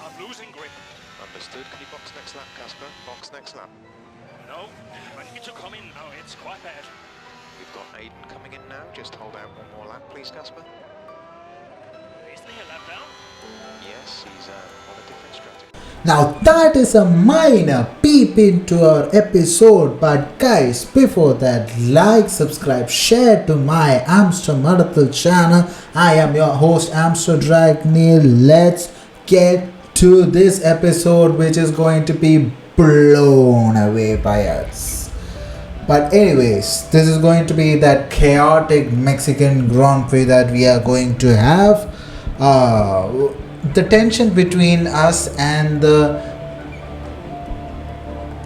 I'm losing grip. Understood. Can you box next lap, Kasper? Box next lap. No, I need to come in now. It's quite bad. We've got Aiden coming in now. Just hold out one more lap, please, Kasper. Isn't he a lap down? Yes, he's on a different strategy. Now that is a minor peep into our episode, but guys, before that, like, subscribe, share to my Amstermadathil channel. I am your host Amstermadathil. Let's get to this episode, which is going to be blown away by us. But anyways, this is going to be that chaotic Mexican Grand Prix that we are going to have. The tension between us and the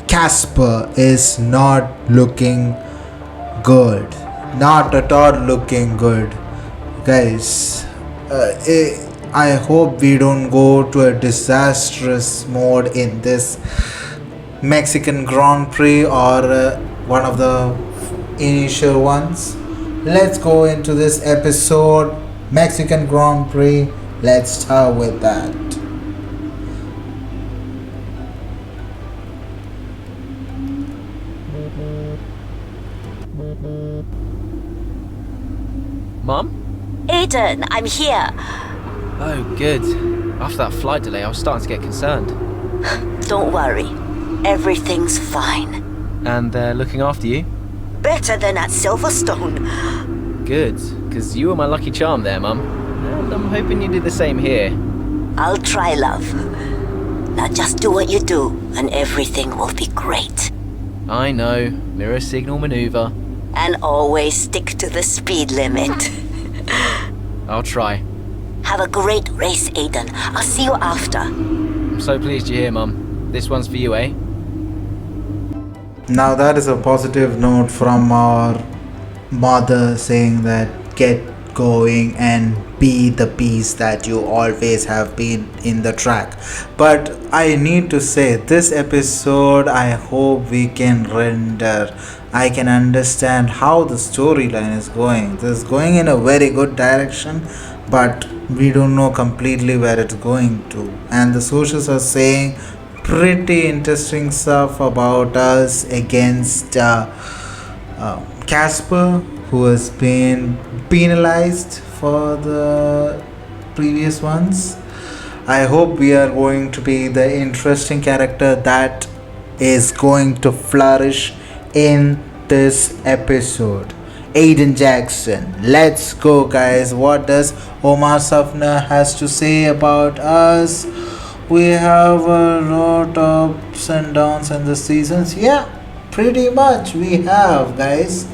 Kasper is not looking good. Not at all looking good. Guys, I hope we don't go to a disastrous mode in this Mexican Grand Prix or one of the initial ones. Let's go into this episode, Mexican Grand Prix. Let's start with that. Mum? Aiden, I'm here. Oh, good. After that flight delay, I was starting to get concerned. Don't worry. Everything's fine. And they're looking after you? Better than at Silverstone. Good, because you were my lucky charm there, Mum. And I'm hoping you do the same here. I'll try, love. Now just do what you do, and everything will be great. I know. Mirror signal maneuver. And always stick to the speed limit. I'll try. Have a great race, Aiden. I'll see you after. I'm so pleased you're here, Mum. This one's for you, eh? Now that is a positive note from our mother saying that get going and be the peace that you always have been in the track. But I need to say, this episode, I hope we can render. I can understand how the storyline is going. This is going in a very good direction, but we don't know completely where it's going to. And the socials are saying pretty interesting stuff about us against Kasper, who has been penalized for the previous ones. I hope we are going to be the interesting character that is going to flourish in this episode. Aiden Jackson, let's go, guys. What does Omar Safna has to say about us? We have a lot of ups and downs in the seasons. Yeah, pretty much we have, guys.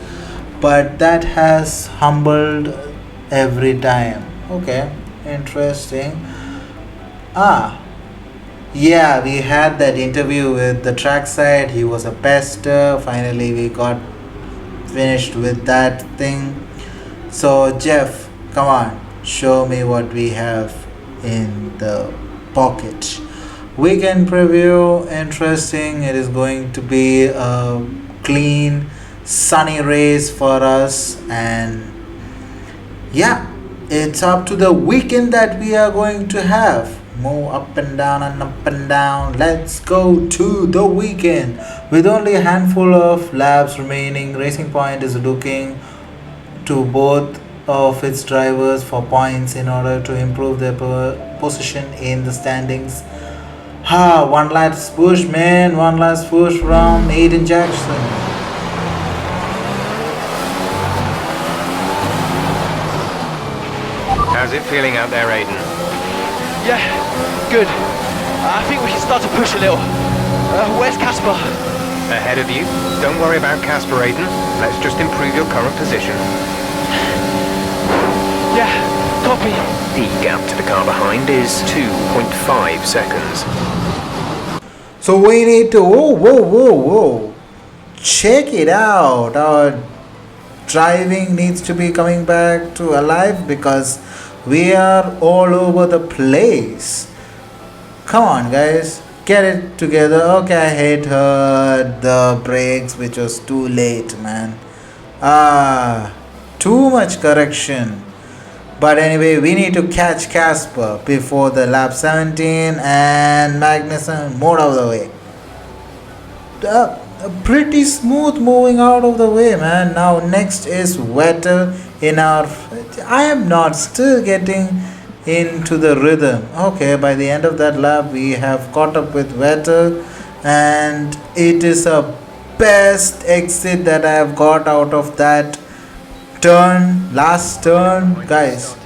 But that has humbled every time. Okay, interesting. Yeah, we had that interview with the trackside. He was a pester. Finally, we got finished with that thing. So, Jeff, come on, show me what we have in the pocket. Weekend preview, interesting. It is going to be a clean, sunny race for us, and yeah, it's up to the weekend that we are going to have. Move up and down and up and down. Let's go to the weekend. With only a handful of laps remaining, Racing Point is looking to both of its drivers for points in order to improve their position in the standings. One last push, man. One last push from Aiden Jackson. How's it feeling out there, Aiden? Yeah, good. I think we can start to push a little. Where's Kasper? Ahead of you. Don't worry about Kasper, Aiden. Let's just improve your current position. Yeah, copy. The gap to the car behind is 2.5 seconds. So we need to, whoa. Check it out. Our driving needs to be coming back to alive because we are all over the place. Come on, guys. Get it together. Okay, I hit the brakes, which was too late, man. Too much correction. But anyway, we need to catch Kasper before the lap 17 and Magnussen more out of the way. Pretty smooth moving out of the way, man. Now next is Vettel in our... I am not still getting into the rhythm. Okay, by the end of that lap we have caught up with Vettel, and it is a best exit that I have got out of that turn, last turn, guys.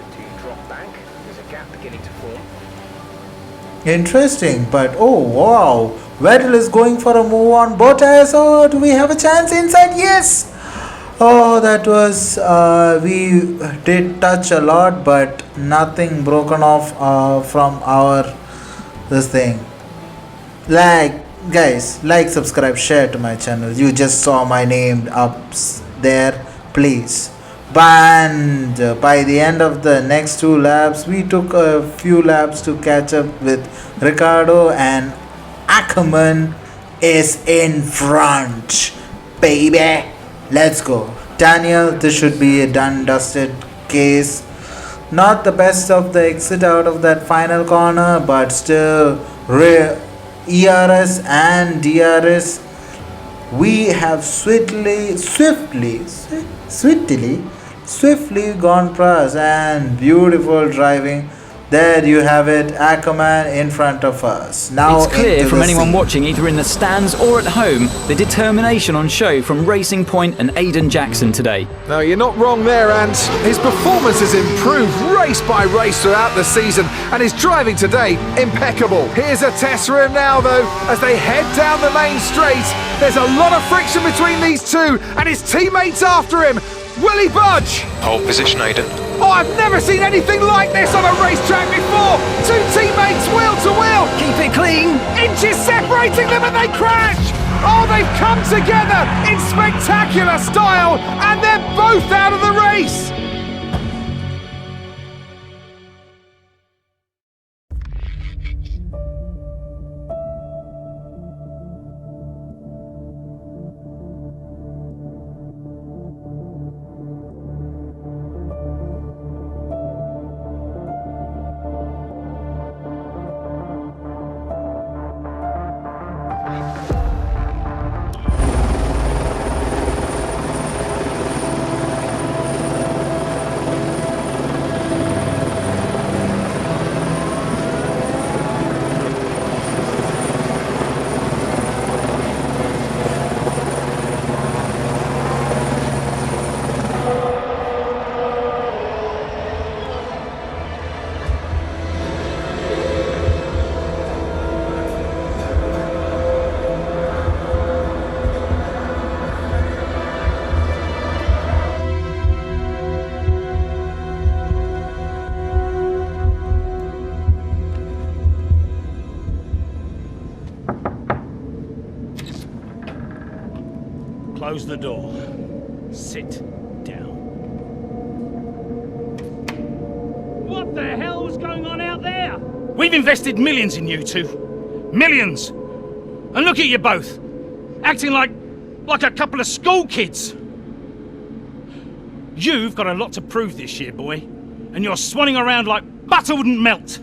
Interesting, but oh wow, Vettel is going for a move on Bottas. Oh, do we have a chance inside? Yes. Oh, that was we did touch a lot, but nothing broken off from our this thing. Like, guys, like, subscribe, share to my channel. You just saw my name up there, please. And by the end of the next 2 laps, we took a few laps to catch up with Ricardo, and Ackerman is in front, baby. Let's go. Daniel, this should be a done dusted case. Not the best of the exit out of that final corner, but still ERS and DRS, we have swiftly gone past, and beautiful driving. There you have it, Ackerman in front of us. Now it's clear from anyone watching, either in the stands or at home, the determination on show from Racing Point and Aiden Jackson today. No, you're not wrong there, and his performance has improved race by race throughout the season, and his driving today, impeccable. Here's a test for him now, though, as they head down the main straight. There's a lot of friction between these two, and his teammates after him. Will he budge? Hold position, Aiden. Oh, I've never seen anything like this on a racetrack before! 2 teammates wheel to wheel! Keep it clean! Inches separating them, and they crash! Oh, they've come together in spectacular style, and they're both out of the race! Close the door. Sit down. What the hell was going on out there? We've invested millions in you two. Millions! And look at you both. Acting like a couple of school kids. You've got a lot to prove this year, boy. And you're swanning around like butter wouldn't melt.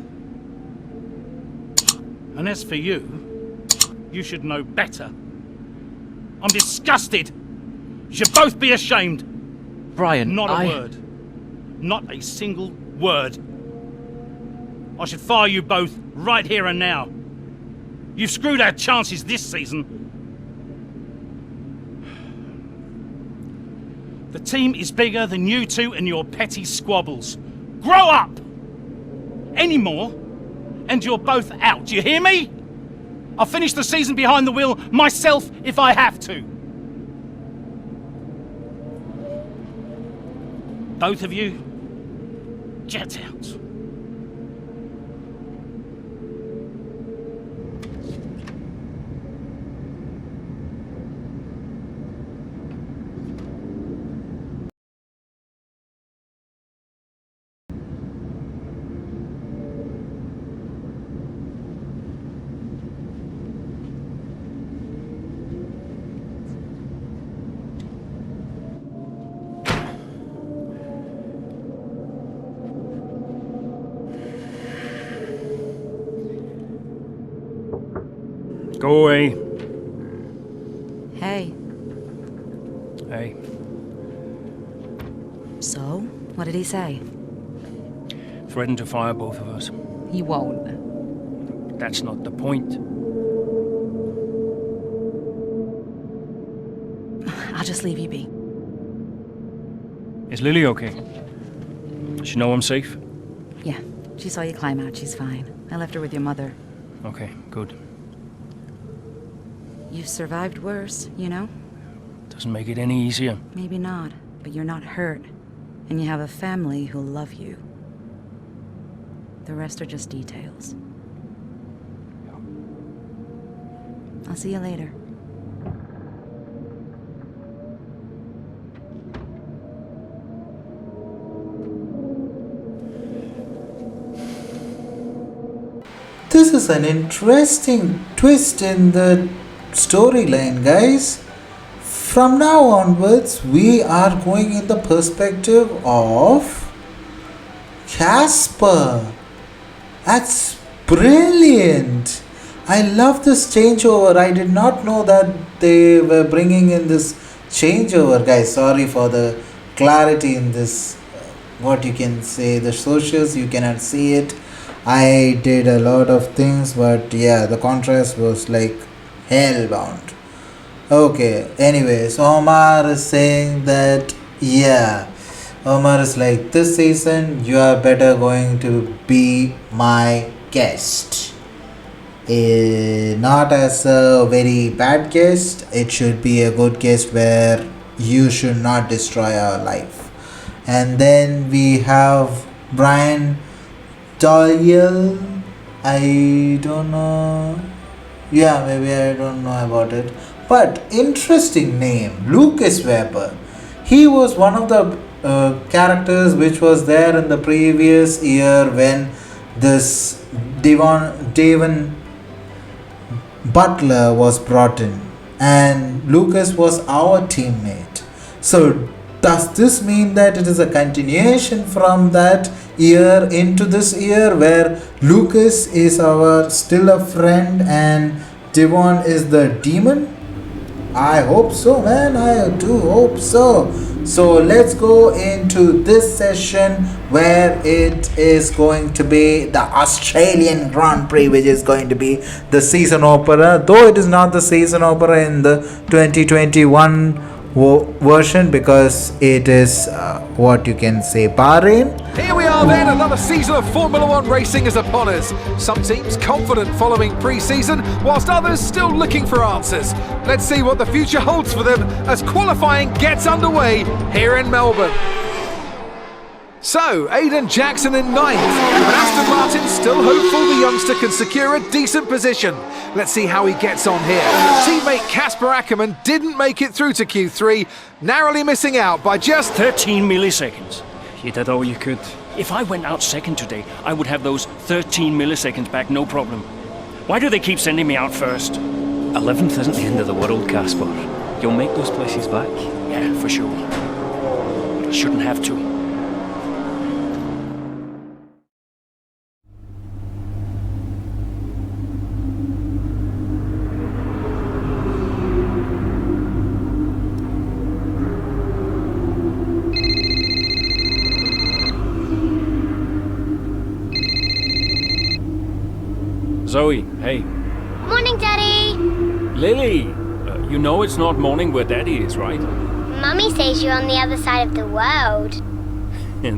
And as for you, you should know better. I'm disgusted. You should both be ashamed. Brian, Not a word. Not a single word. I should fire you both right here and now. You've screwed our chances this season. The team is bigger than you two and your petty squabbles. Grow up! Any more, and you're both out. Do you hear me? I'll finish the season behind the wheel myself if I have to. Both of you, get out. Go away. Hey. Hey. So, what did he say? Threatened to fire both of us. He won't. That's not the point. I'll just leave you be. Is Lily okay? Does she know I'm safe? Yeah, she saw you climb out. She's fine. I left her with your mother. Okay, good. You've survived worse, you know? Doesn't make it any easier. Maybe not, but you're not hurt. And you have a family who'll love you. The rest are just details. I'll see you later. This is an interesting twist in the storyline, guys. From now onwards, we are going in the perspective of Kasper. That's brilliant. I love this changeover. I did not know that they were bringing in this changeover, guys. Sorry for the clarity in this. What you can say, the socials, you cannot see it. I did a lot of things, but yeah, the contrast was like hellbound. Okay, anyways, Omar is saying that, yeah, Omar is like, this season you are better going to be my guest. Not as a very bad guest, it should be a good guest where you should not destroy our life. And then we have Brian Doyle. I don't know. Yeah, maybe I don't know about it. But interesting name, Lucas Weber. He was one of the characters which was there in the previous year when this Devon Butler was brought in, and Lucas was our teammate. So does this mean that it is a continuation from that year into this year where Lucas is our still a friend and Devon is the demon? I hope so, man. I do hope so. So let's go into this session where it is going to be the Australian Grand Prix, which is going to be the season opener, though it is not the season opener in the 2021 version because it is what you can say, Bahrain. Here we are then, another season of Formula One racing is upon us. Some teams confident following pre-season, whilst others still looking for answers. Let's see what the future holds for them as qualifying gets underway here in Melbourne. So, Aiden Jackson in ninth, but Aston Martin still hopeful the youngster can secure a decent position. Let's see how he gets on here. Teammate Kasper Ackerman didn't make it through to Q3, narrowly missing out by just 13 milliseconds. You did all you could. If I went out second today, I would have those 13 milliseconds back, no problem. Why do they keep sending me out first? 11th isn't the end of the world, Kasper. You'll make those places back. Yeah, for sure. But I shouldn't have to. Zoe, hey. Morning, Daddy. Lily, you know it's not morning where Daddy is, right? Mummy says you're on the other side of the world.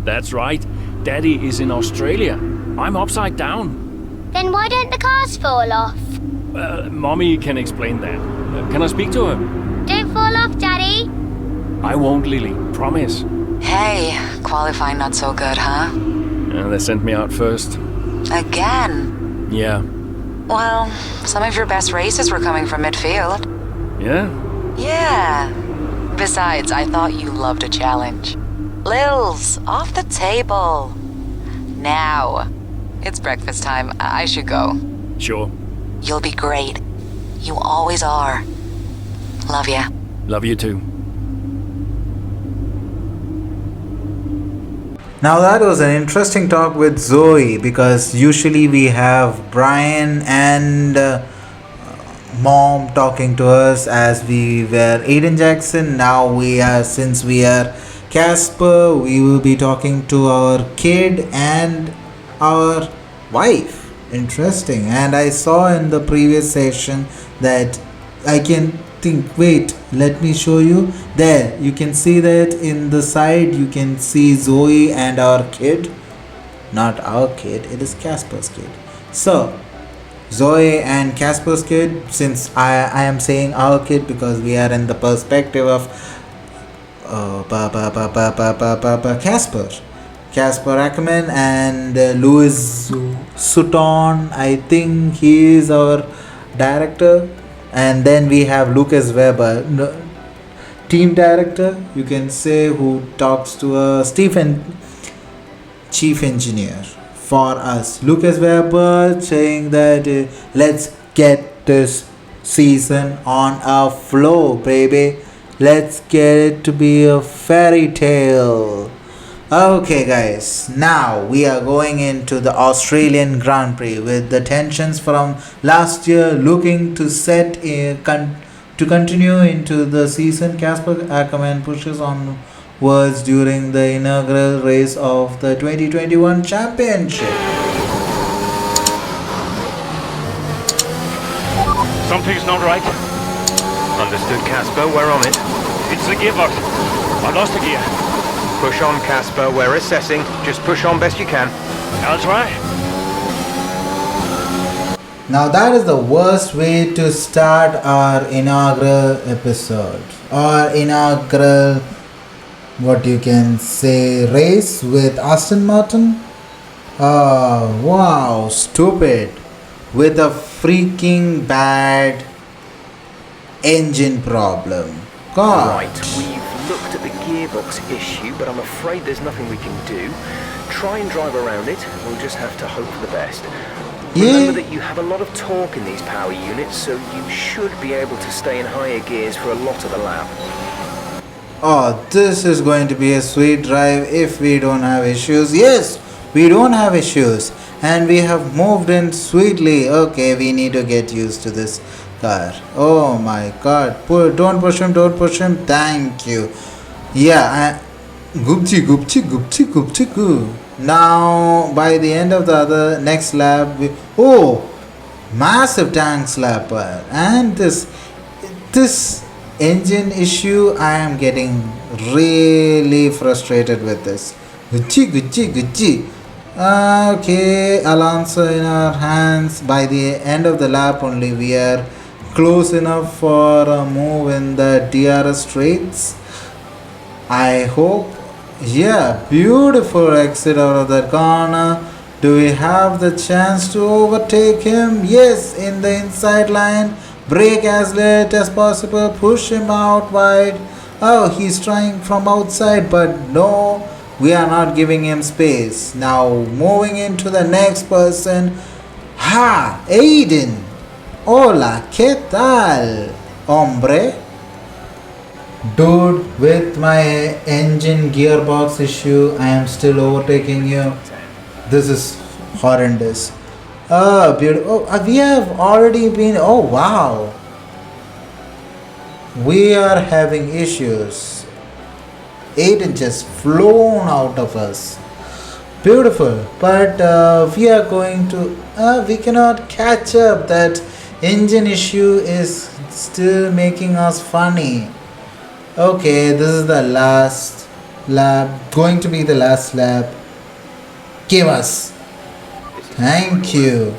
That's right. Daddy is in Australia. I'm upside down. Then why don't the cars fall off? Mommy can explain that. Can I speak to her? Don't fall off, Daddy. I won't, Lily. Promise. Hey, qualifying not so good, huh? They sent me out first. Again? Yeah. Well, some of your best races were coming from midfield. Yeah? Yeah. Besides, I thought you loved a challenge. Lils, off the table. Now. It's breakfast time. I should go. Sure. You'll be great. You always are. Love ya. Love you too. Now that was an interesting talk with Zoe because usually we have Brian and mom talking to us as we were Aiden Jackson. Now since we are Kasper, we will be talking to our kid and our wife. Interesting. And I saw in the previous session that I can think, wait, let me show you. There, you can see that in the side, you can see Zoe and our kid. Not our kid, it is Kasper's kid. So, Zoe and Kasper's kid, since I am saying our kid because we are in the perspective of Kasper Ackerman and Louis Sutton. I think he is our director. And then we have Lucas Weber, team director, you can say, who talks to Stephen, chief engineer for us. Lucas Weber saying that let's get this season on a flow, baby. Let's get it to be a fairy tale. Okay guys, now we are going into the Australian Grand Prix with the tensions from last year looking to continue into the season. Kasper Ackerman pushes onwards during the inaugural race of the 2021 championship. Something's not right. Understood, Kasper, we're on it. It's the gearbox. I lost the gear. Push on, Kasper, we're assessing. Just push on best you can. I'll try. Now that is the worst way to start our inaugural episode. Or inaugural, what you can say, race with Aston Martin. Oh, wow, stupid. With a freaking bad engine problem. God. Right, we've looked at the gearbox issue, but I'm afraid there's nothing we can do. Try and drive around it, we'll just have to hope for the best. Remember that you have a lot of torque in these power units, so you should be able to stay in higher gears for a lot of the lap. Oh, this is going to be a sweet drive if we don't have issues. Yes, we don't have issues. And we have moved in sweetly. Okay, we need to get used to this car. Oh my god. Don't push him, don't push him. Thank you. Yeah, Gupti. Now, by the end of the next lap, massive tank slapper. And this engine issue, I am getting really frustrated with this. Gucci. Okay, Alonso in our hands. By the end of the lap only, we are close enough for a move in the DRS straights. I hope. Yeah, beautiful exit out of that corner. Do we have the chance to overtake him? Yes, in the inside line. Brake as late as possible. Push him out wide. Oh, he's trying from outside, but no. We are not giving him space. Now moving into the next person. Aiden. Hola, ¿qué tal, hombre? Dude, with my engine gearbox issue, I am still overtaking you. This is horrendous. Oh, beautiful. Oh, we have already been. Oh, wow. We are having issues. Aiden just flown out of us. Beautiful. But we are going to. We cannot catch up. That engine issue is still making us funny. Okay, this is the last lap. Going to be the last lap. Give us. Thank you.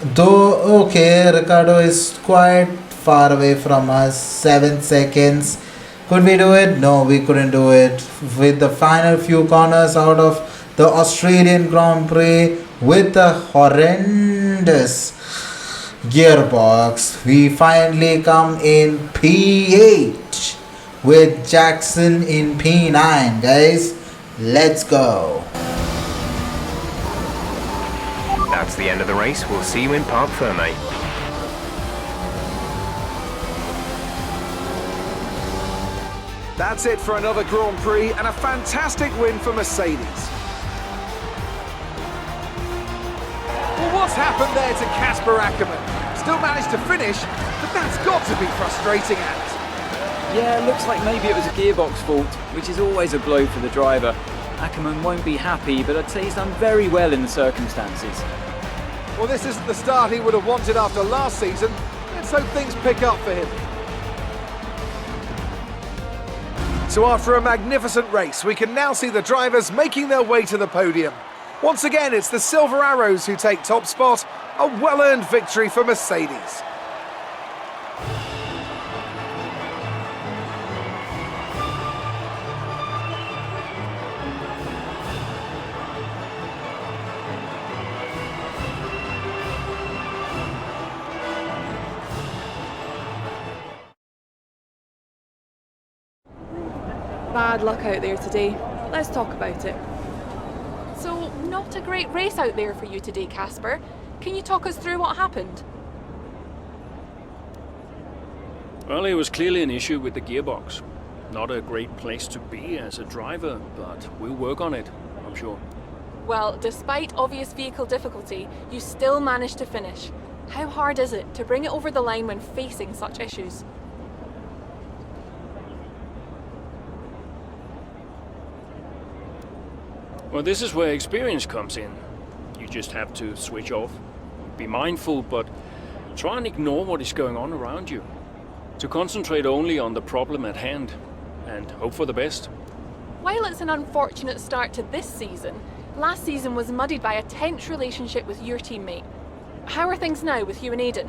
Though, okay, Ricardo is quite far away from us. 7 seconds. Could we do it? No, we couldn't do it. With the final few corners out of the Australian Grand Prix with the horrendous gearbox, we finally come in P8 with Jackson in P9, guys. Let's go. That's the end of the race. We'll see you in Parc Fermé. That's it for another Grand Prix and a fantastic win for Mercedes. Well, what's happened there to Kasper Ackerman? Still managed to finish, but that's got to be frustrating, Ant. Yeah, looks like maybe it was a gearbox fault, which is always a blow for the driver. Ackerman won't be happy, but I'd say he's done very well in the circumstances. Well, this isn't the start he would have wanted after last season. Let's hope things pick up for him. So after a magnificent race, we can now see the drivers making their way to the podium. Once again, it's the Silver Arrows who take top spot, a well-earned victory for Mercedes. Bad luck out there today. Let's talk about it. So, not a great race out there for you today, Kasper. Can you talk us through what happened? Well, it was clearly an issue with the gearbox. Not a great place to be as a driver, but we'll work on it, I'm sure. Well, despite obvious vehicle difficulty, you still managed to finish. How hard is it to bring it over the line when facing such issues? Well, this is where experience comes in. You just have to switch off. Be mindful, but try and ignore what is going on around you. To concentrate only on the problem at hand, and hope for the best. While it's an unfortunate start to this season, last season was muddied by a tense relationship with your teammate. How are things now with you and Aiden?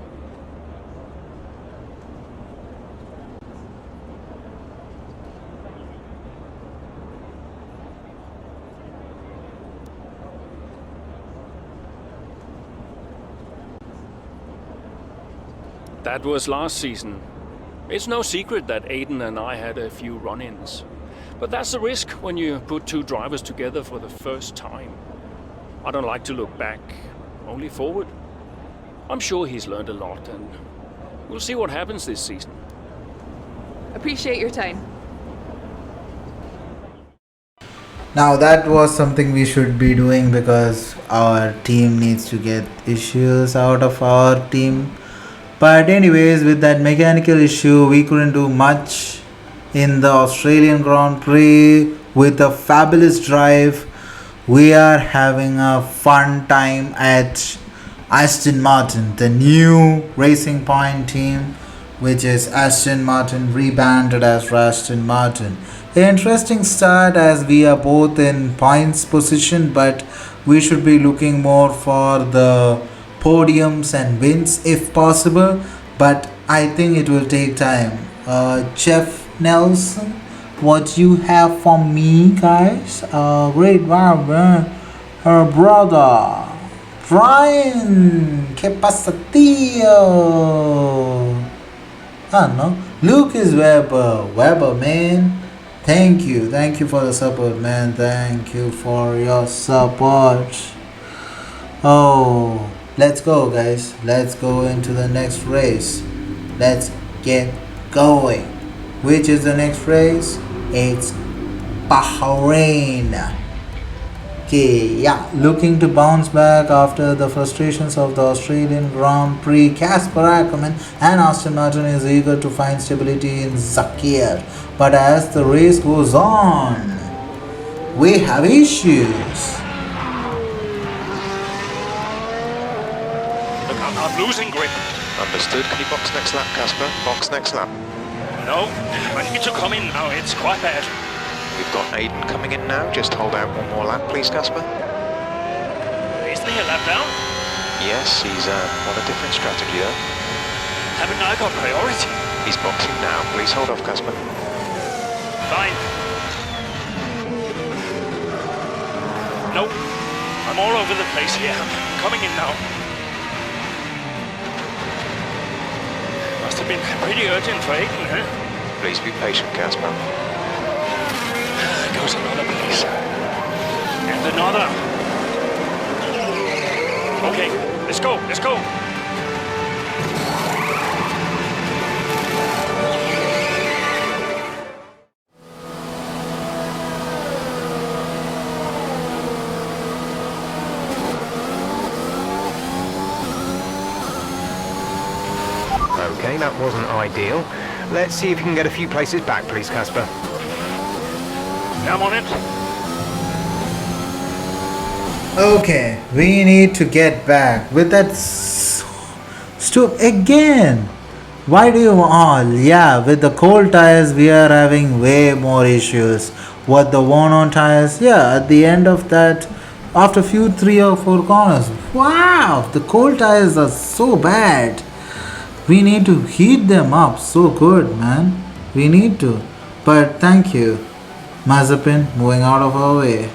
That was last season. It's no secret that Aiden and I had a few run-ins. But that's the risk when you put two drivers together for the first time. I don't like to look back, only forward. I'm sure he's learned a lot, and we'll see what happens this season. Appreciate your time. Now that was something we should be doing because our team needs to get issues out of our team. But anyways, with that mechanical issue, we couldn't do much in the Australian Grand Prix. With a fabulous drive, we are having a fun time at Aston Martin, the new Racing Point team, which is Aston Martin rebranded as Aston Martin. Interesting start as we are both in points position, but we should be looking more for the podiums and wins if possible, but I think it will take time. Jeff Nelson, what you have for me, guys? Great one, brother Brian, ¿qué pasa, tío? No, Lucas Weber, man. Thank you for the support, man. Thank you for your support. Oh, let's go, guys. Let's go into the next race. Let's get going. Which is the next race? It's Bahrain. Okay, yeah, looking to bounce back after the frustrations of the Australian Grand Prix. Kasper Ackerman and Aston Martin is eager to find stability in Zakir. But as the race goes on, we have issues. Look, I'm losing grip. Understood. Can you box next lap, Kasper? Box next lap. No, I need to come in now. It's quite bad. We've got Aiden coming in now. Just hold out one more lap, please, Kasper. Isn't he a lap down? Yes, he's on a different strategy, though. Haven't I got priority? He's boxing now. Please hold off, Kasper. Fine. Nope. I'm all over the place here. I'm coming in now. Must have been pretty urgent for Aiden, huh? Please be patient, Kasper. There goes another place. And another. Okay, let's go, let's go. Okay, that wasn't ideal. Let's see if you can get a few places back, please, Kasper. Come on it. Okay, we need to get back with that stop again. Why do you all? Yeah, with the cold tires we are having way more issues. What the worn on tires? Yeah, at the end of that, after few 3 or 4 corners. Wow, the cold tires are so bad. We need to heat them up so good, man. We need to. But thank you, Mazepin, moving out of our way.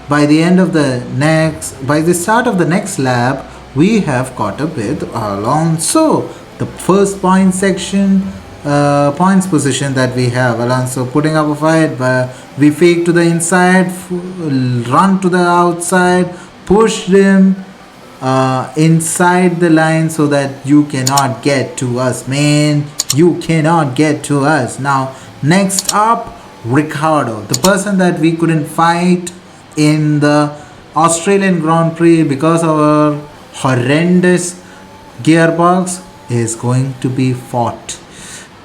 By the start of the next lap, we have caught up with Alonso. The first point section, points position that we have. Alonso putting up a fight, but we fake to the inside, run to the outside, push him inside the line so that you cannot get to us, man. You cannot get to us. Now, next up, Ricciardo, the person that we couldn't fight in the Australian Grand Prix because of our horrendous gearbox, is going to be fought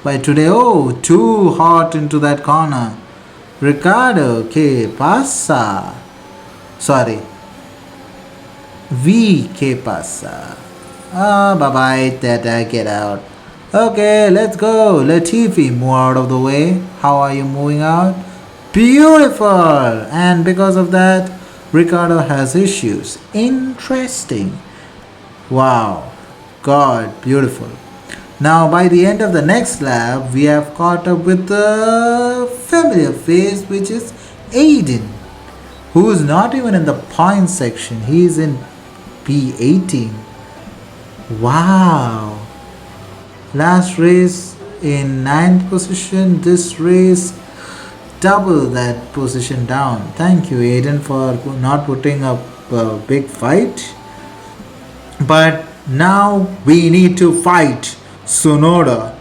by today. Oh, too hot into that corner. Ricciardo, que pasa? Sorry. Que pasa? Bye-bye, Tata, get out. Okay, let's go. Latifi, move out of the way. How are you moving out? Beautiful. And because of that, Ricciardo has issues. Interesting. Wow. God, beautiful. Now, by the end of the next lap, we have caught up with the familiar face, which is Aiden, who is not even in the points section. He is in P18. Wow. Last race in 9th position. This race, double that position down. Thank you, Aiden, for not putting up a big fight. But now we need to fight Sonoda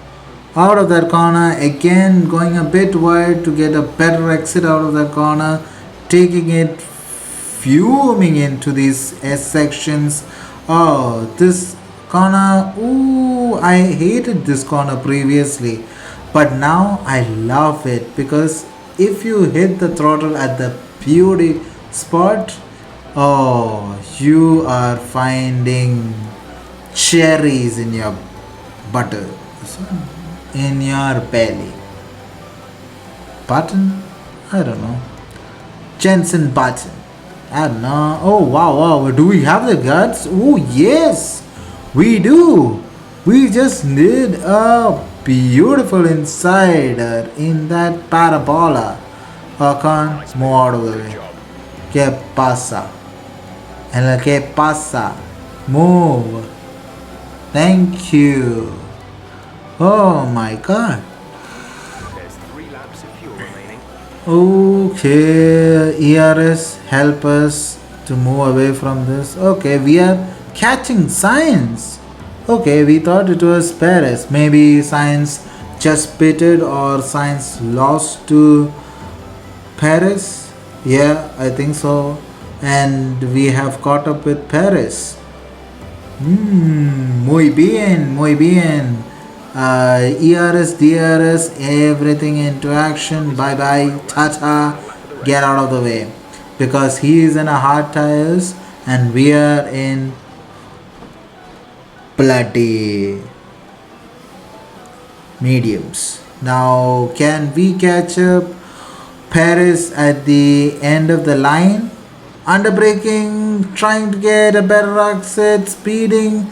out of that corner again, going a bit wide to get a better exit out of that corner, taking it fuming into these S sections. Oh, this corner, ooh, I hated this corner previously, but now I love it, because if you hit the throttle at the beauty spot, oh, you are finding cherries in your butter, in your belly. Button? I don't know. Jensen Button. I don't know. Oh, wow. Do we have the guts? Oh, yes, we do. We just did a beautiful insider in that parabola. Ocon, move out of the way. Que pasa? And que pasa? Move. Thank you. Oh my god. There's 3 laps of fuel remaining. Okay, ERS, help us to move away from this. Okay, we are catching Sainz. Okay, we thought it was Perez. Maybe Sainz just pitted, or Sainz lost to Perez. Yeah, I think so. And we have caught up with Perez. Muy bien, muy bien. ERS, DRS, everything into action. Bye bye, tata, get out of the way, because he is in a hard tires and we are in bloody mediums. Now, can we catch up Perez at the end of the line? Under braking, trying to get a better exit, speeding.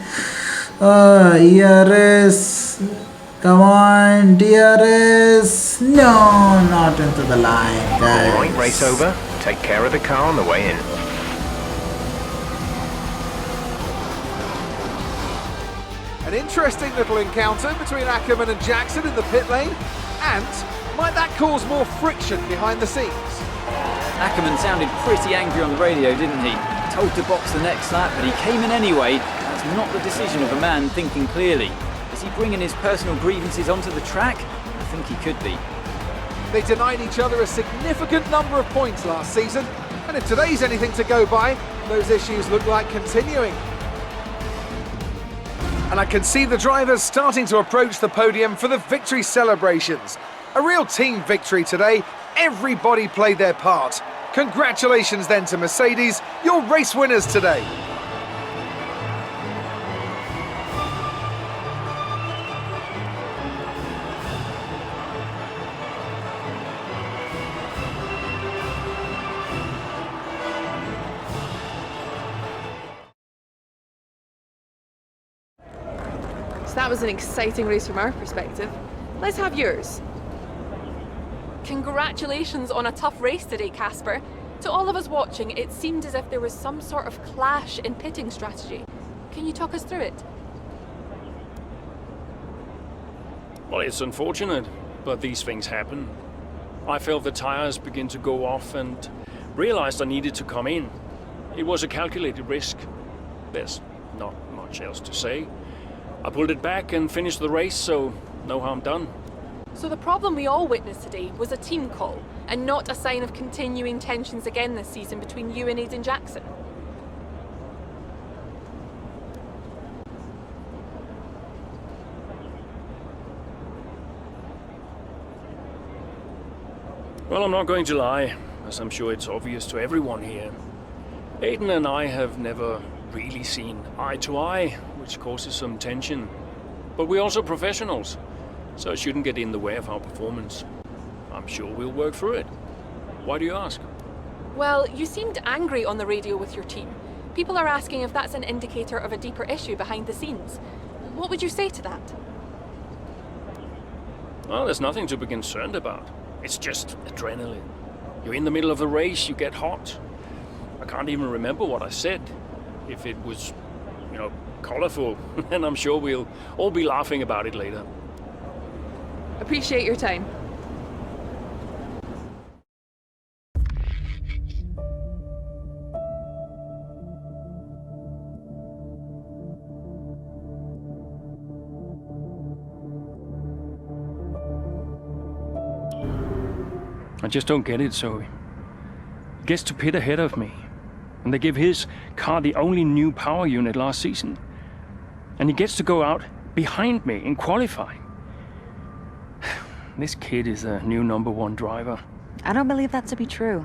ERS, come on, DRS. No, not into the line, guys. Alright, race over. Take care of the car on the way in. An interesting little encounter between Ackerman and Jackson in the pit lane, and might that cause more friction behind the scenes? Ackerman sounded pretty angry on the radio, didn't he? Told to box the next lap, but he came in anyway. That's not the decision of a man thinking clearly. Is he bringing his personal grievances onto the track? I think he could be. They denied each other a significant number of points last season, and if today's anything to go by, those issues look like continuing. and I can see the drivers starting to approach the podium for the victory celebrations. A real team victory today. Everybody played their part. Congratulations then to Mercedes, your race winners today. So that was an exciting race from our perspective. Let's have yours. Congratulations on a tough race today, Kasper. To all of us watching, it seemed as if there was some sort of clash in pitting strategy. Can you talk us through it? Well, it's unfortunate, but these things happen. I felt the tires begin to go off and realized I needed to come in. It was a calculated risk. There's not much else to say. I pulled it back and finished the race, so no harm done. So the problem we all witnessed today was a team call, and not a sign of continuing tensions again this season between you and Aiden Jackson. Well, I'm not going to lie, as I'm sure it's obvious to everyone here. Aiden and I have never really seen eye to eye, which causes some tension. But we're also professionals, so it shouldn't get in the way of our performance. I'm sure we'll work through it. Why do you ask? Well, you seemed angry on the radio with your team. People are asking if that's an indicator of a deeper issue behind the scenes. What would you say to that? Well, there's nothing to be concerned about. It's just adrenaline. You're in the middle of the race, you get hot. I can't even remember what I said. If it was, colorful, then I'm sure we'll all be laughing about it later. Appreciate your time. I just don't get it, Zoe. He gets to pit ahead of me, and they give his car the only new power unit last season. And he gets to go out behind me in qualifying. This kid is the new #1 driver. I don't believe that to be true.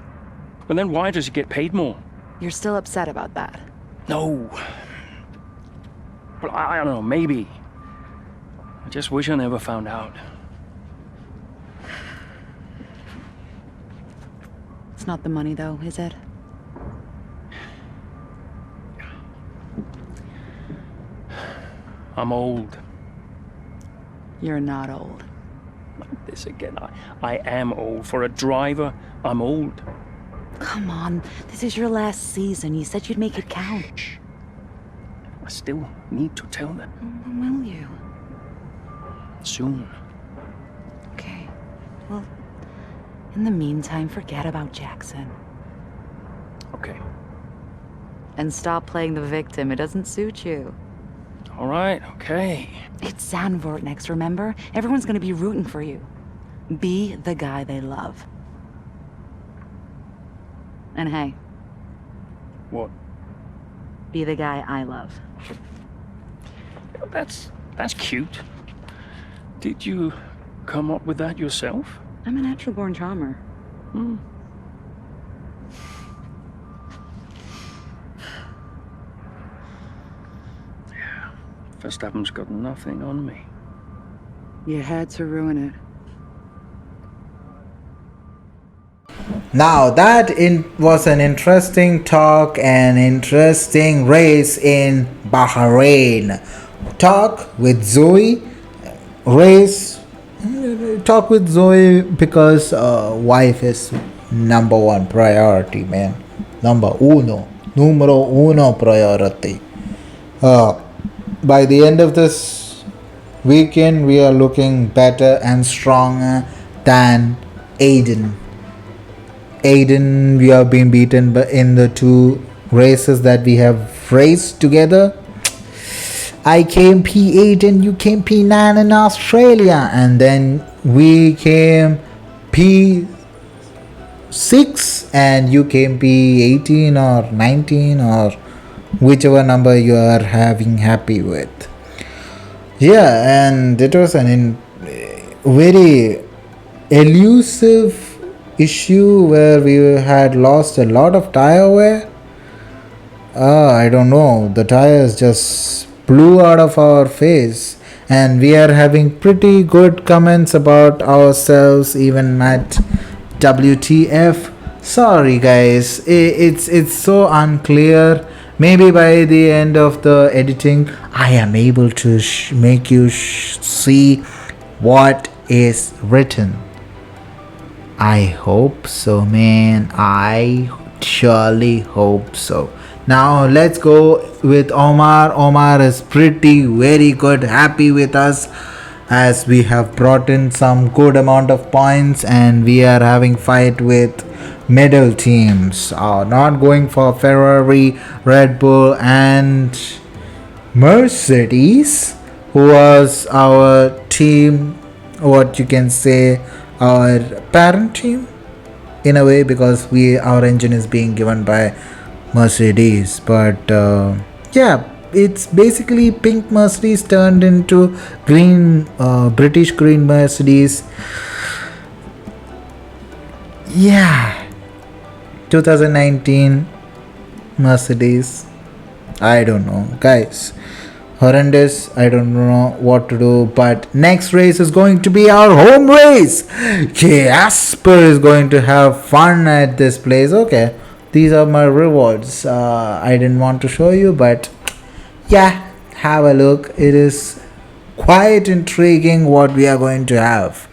But then why does he get paid more? You're still upset about that. No. Well, I don't know, maybe. I just wish I never found out. It's not the money, though, is it? I'm old. You're not old. Like this again. I am old. For a driver, I'm old. Come on, this is your last season. You said you'd make it count. I still need to tell them. Will you? Soon. Okay. Well, in the meantime, forget about Jackson. Okay. And stop playing the victim. It doesn't suit you. All right, okay. It's Zandvoort next, remember? Everyone's gonna be rooting for you. Be the guy they love. And hey. What? Be the guy I love. That's cute. Did you come up with that yourself? I'm a natural-born charmer. Verstappen's got nothing on me. You had to ruin it. Now that was an interesting talk and interesting race in Bahrain. Talk with Zoe. Race. Talk with Zoe because wife is #1 priority, man. Numero uno priority. By the end of this weekend, we are looking better and stronger than Aiden. We have been beaten in the 2 races that we have raced together. I came P8 and you came P9 in Australia, and then we came P6 and you came P18 or 19 or whichever number you are having happy with. Yeah, and it was very elusive issue where we had lost a lot of tire wear. I don't know, the tires just blew out of our face, and we are having pretty good comments about ourselves. Even Matt, WTF. Sorry guys, it's so unclear. Maybe by the end of the editing I am able to make you see what is written. I hope so, man. I surely hope so. Now let's go with Omar. Omar is very good, happy with us, as we have brought in some good amount of points, and we are having fight with middle teams. Not going for Ferrari, Red Bull and Mercedes, who was our team, what you can say, our parent team in a way, because our engine is being given by Mercedes. But yeah, it's basically pink Mercedes turned into green, British green Mercedes. Yeah, 2019 Mercedes. I don't know, guys. Horrendous. I don't know what to do. But next race is going to be our home race. Kasper is going to have fun at this place. Okay, these are my rewards. I didn't want to show you, but yeah, have a look. It is quite intriguing what we are going to have.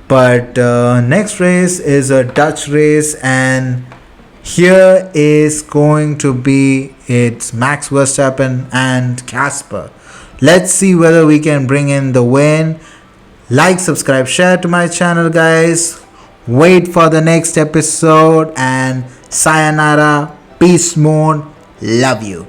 But next race is a Dutch race, and here is going to be it's Max Verstappen and Kasper. Let's see whether we can bring in the win. Like, subscribe, share to my channel, guys. Wait for the next episode, and sayonara, peace moon, love you.